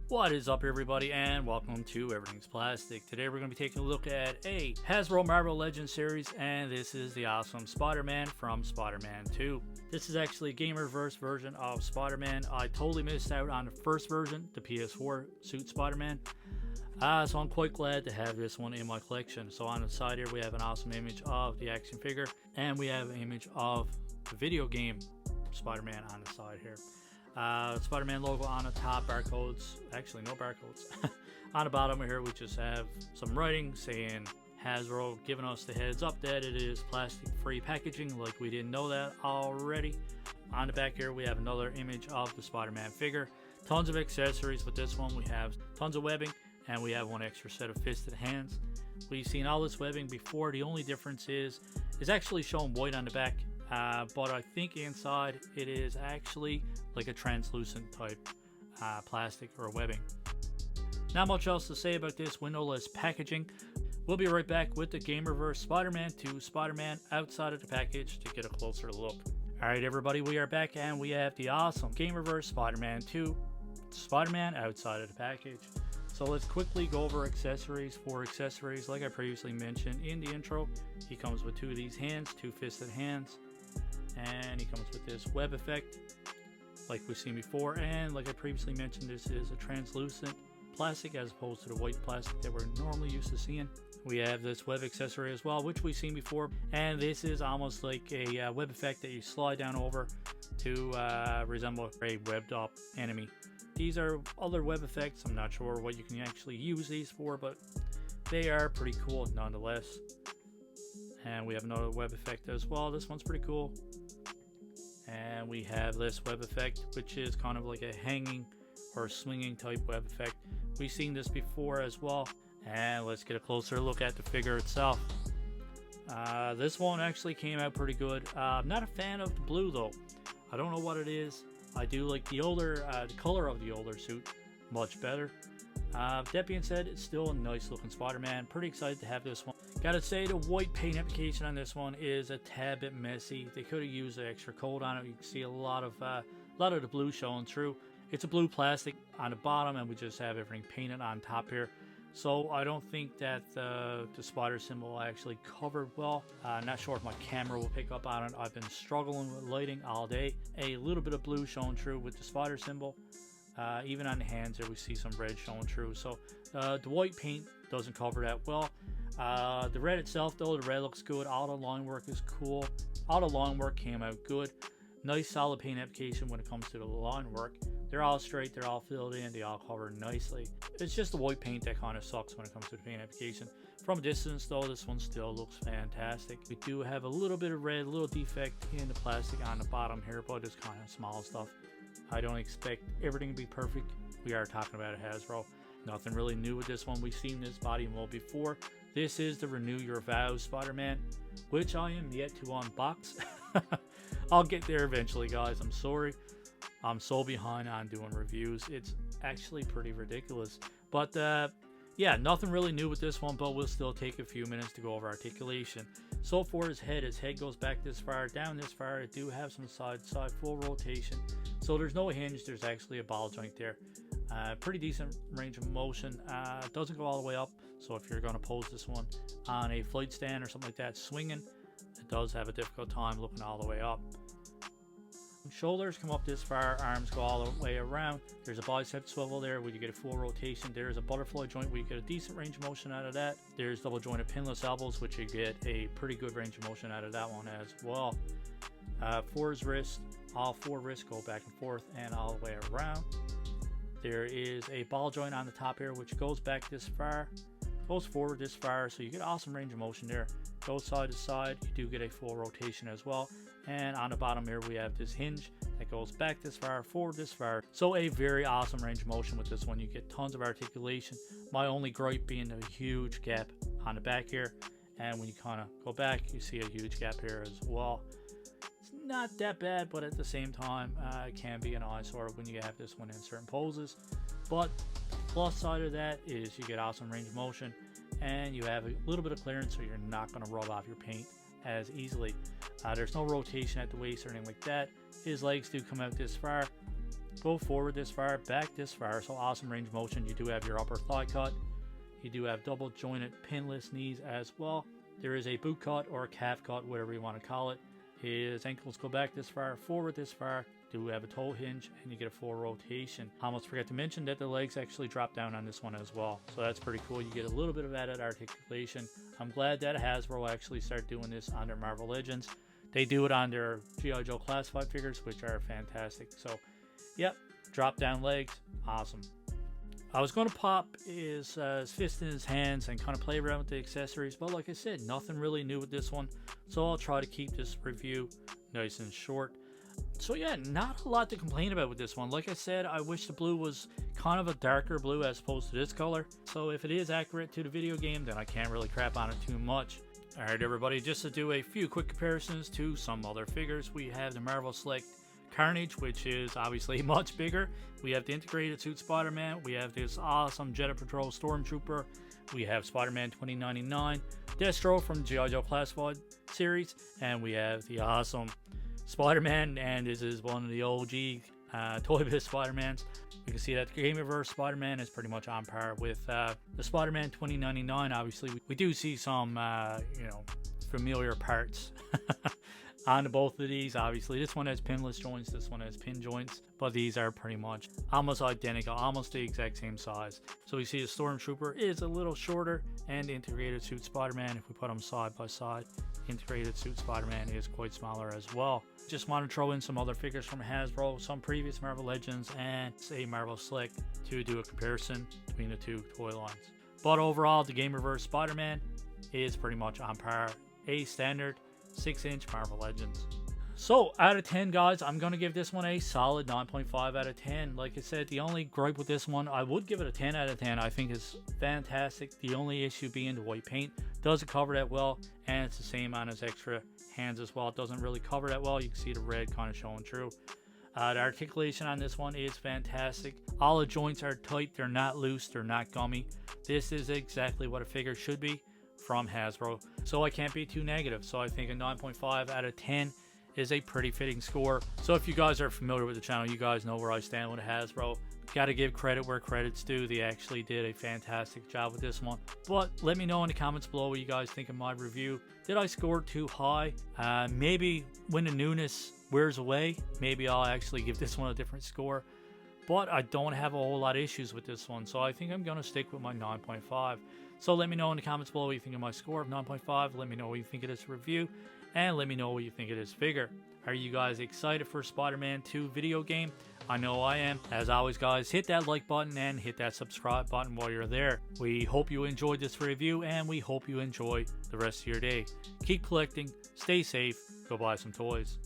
What is up, everybody, and welcome to Everything's Plastic. Today we're going to be taking a look at a Hasbro Marvel Legends series, and this is the awesome Spider-Man from Spider-Man 2. This is actually a Gamerverse version of Spider-Man. I totally missed out on the first version, the PS4 suit Spider-Man. So I'm quite glad to have this one in my collection. So on the side here we have an awesome image of the action figure, and we have an image of the video game Spider-Man on the side here. Spider-Man logo on the top, barcodes, actually no barcodes. On the bottom here we just have some writing saying Hasbro giving us the heads up that it is plastic free packaging, like we didn't know that already. On the back here we have another image of the Spider-Man figure. Tons of accessories with this one. We have tons of webbing, and we have one extra set of fisted hands. We've seen all this webbing before. The only difference is it's actually shown white on the back. But I think inside it is actually like a translucent type plastic or webbing. Not much else to say about this windowless packaging. We'll be right back with the Gamerverse Spider-Man 2 Spider-Man outside of the package to get a closer look. Alright everybody, we are back and we have the awesome Gamerverse Spider-Man 2 Spider-Man outside of the package. So let's quickly go over accessories. For accessories, like I previously mentioned in the intro, he comes with two of these hands, two fisted hands. And he comes with this web effect like we've seen before, and like I previously mentioned, this is a translucent plastic as opposed to the white plastic that we're normally used to seeing. We have this web accessory as well, which we've seen before, and this is almost like a web effect that you slide down over to resemble a webbed up enemy. These are other web effects. I'm not sure what you can actually use these for, but they are pretty cool nonetheless. And we have another web effect as well. This one's pretty cool. And we have this web effect, which is kind of like a hanging or swinging type web effect. We've seen this before as well. And let's get a closer look at the figure itself. This one actually came out pretty good. I'm not a fan of the blue though. I don't know what it is. I do like the color of the older suit much better. That being said, it's still a nice looking Spider-Man. Pretty excited to have this one. Gotta say, the white paint application on this one is a tad bit messy. They could have used an extra coat on it. You can see a lot of the blue showing through. It's a blue plastic on the bottom, and we just have everything painted on top here. So I don't think that the spider symbol actually covered well. Not sure if my camera will pick up on it. I've been struggling with lighting all day. A little bit of blue showing through with the spider symbol. Even on the hands here we see some red showing through. So the white paint doesn't cover that well. The red itself though, the red looks good. All the line work is cool. All the line work came out good. Nice solid paint application when it comes to the line work. They're all straight, they're all filled in, they all cover nicely. It's just the white paint that kind of sucks when it comes to the paint application. From a distance though, this one still looks fantastic. We do have a little bit of red, a little defect in the plastic on the bottom here, but it's kind of small stuff. I don't expect everything to be perfect. We are talking about a Hasbro. Nothing really new with this one. We've seen this body mold before. This is the Renew Your Vows Spider-Man, which I am yet to unbox. I'll get there eventually, guys. I'm sorry. I'm so behind on doing reviews. It's actually pretty ridiculous. But yeah, nothing really new with this one, but we'll still take a few minutes to go over articulation. So for his head goes back this far, down this far. It do have some side full rotation. So there's no hinge, there's actually a ball joint there. Pretty decent range of motion. It doesn't go all the way up, so if you're going to pose this one on a flight stand or something like that, swinging, it does have a difficult time looking all the way up. Shoulders come up this far, arms go all the way around. There's a bicep swivel there where you get a full rotation. There's a butterfly joint where you get a decent range of motion out of that. There's double jointed pinless elbows, which you get a pretty good range of motion out of that one as well. For his wrist, all four wrists go back and forth and all the way around. There is a ball joint on the top here which goes back this far, goes forward this far, so you get awesome range of motion there. Goes side to side, you do get a full rotation as well. And on the bottom here we have this hinge that goes back this far, forward this far. So a very awesome range of motion with this one. You get tons of articulation. My only gripe being a huge gap on the back here, and when you kind of go back you see a huge gap here as well. It's not that bad, but at the same time it can be an eyesore when you have this one in certain poses. But the plus side of that is you get awesome range of motion, and you have a little bit of clearance, so you're not going to rub off your paint as easily. There's no rotation at the waist or anything like that. His legs do come out this far, go forward this far, back this far, so awesome range of motion. You do have your upper thigh cut. You do have double jointed pinless knees as well. There is a boot cut or a calf cut, whatever you want to call it. His ankles go back this far, forward this far. Do have a toe hinge, and you get a full rotation. I almost forgot to mention that the legs actually drop down on this one as well, so that's pretty cool. You get a little bit of added articulation. I'm glad that Hasbro actually started doing this on their Marvel Legends. They do it on their G.I. Joe Classified figures, which are fantastic. So, yep, drop down legs, awesome. I was going to pop his fist in his hands and kind of play around with the accessories, but like I said, nothing really new with this one. So I'll try to keep this review nice and short. So yeah, not a lot to complain about with this one. Like I said, I wish the blue was kind of a darker blue as opposed to this color. So if it is accurate to the video game, then I can't really crap on it too much. Alright everybody, just to do a few quick comparisons to some other figures, we have the Marvel Select Carnage, which is obviously much bigger. We have the integrated suit Spider-Man. We have this awesome Jedi Patrol Stormtrooper. We have Spider-Man 2099, Destro from G.I. Joe Classified series, and we have the awesome Spider-Man, and this is one of the OG Toy Biz Spider-Mans. You can see that the Gamerverse Spider-Man is pretty much on par with the Spider-Man 2099. Obviously, we do see some, familiar parts on both of these. Obviously, this one has pinless joints, this one has pin joints, but these are pretty much almost identical, almost the exact same size. So we see the Stormtrooper is a little shorter, and integrated suit Spider-Man, if we put them side by side, integrated suit Spider-Man is quite smaller as well. Just want to throw in some other figures from Hasbro, some previous Marvel Legends, and say Marvel Slick to do a comparison between the two toy lines. But overall, the Gamerverse Spider-Man is pretty much on par, a standard 6-inch Marvel Legends. So out of 10 guys, I'm going to give this one a solid 9.5 out of 10. Like I said, the only gripe with this one, I would give it a 10 out of 10. I think it's fantastic. The only issue being the white paint. Doesn't cover that well, and it's the same on his extra hands as well. It doesn't really cover that well. You can see the red kind of showing through. The articulation on this one is fantastic. All the joints are tight. They're not loose. They're not gummy. This is exactly what a figure should be from Hasbro. So I can't be too negative. So I think a 9.5 out of 10 is a pretty fitting score. So if you guys are familiar with the channel, you guys know where I stand with Hasbro. Got to give credit where credit's due. They actually did a fantastic job with this one. But let me know in the comments below what you guys think of my review. Did I score too high? Maybe when the newness wears away, maybe I'll actually give this one a different score. But I don't have a whole lot of issues with this one, so I think I'm going to stick with my 9.5. So let me know in the comments below what you think of my score of 9.5. Let me know what you think of this review, and let me know what you think of this figure. Are you guys excited for Spider-Man 2 video game? I know I am. As always guys, hit that like button and hit that subscribe button while you're there. We hope you enjoyed this review, and we hope you enjoy the rest of your day. Keep collecting, stay safe, go buy some toys.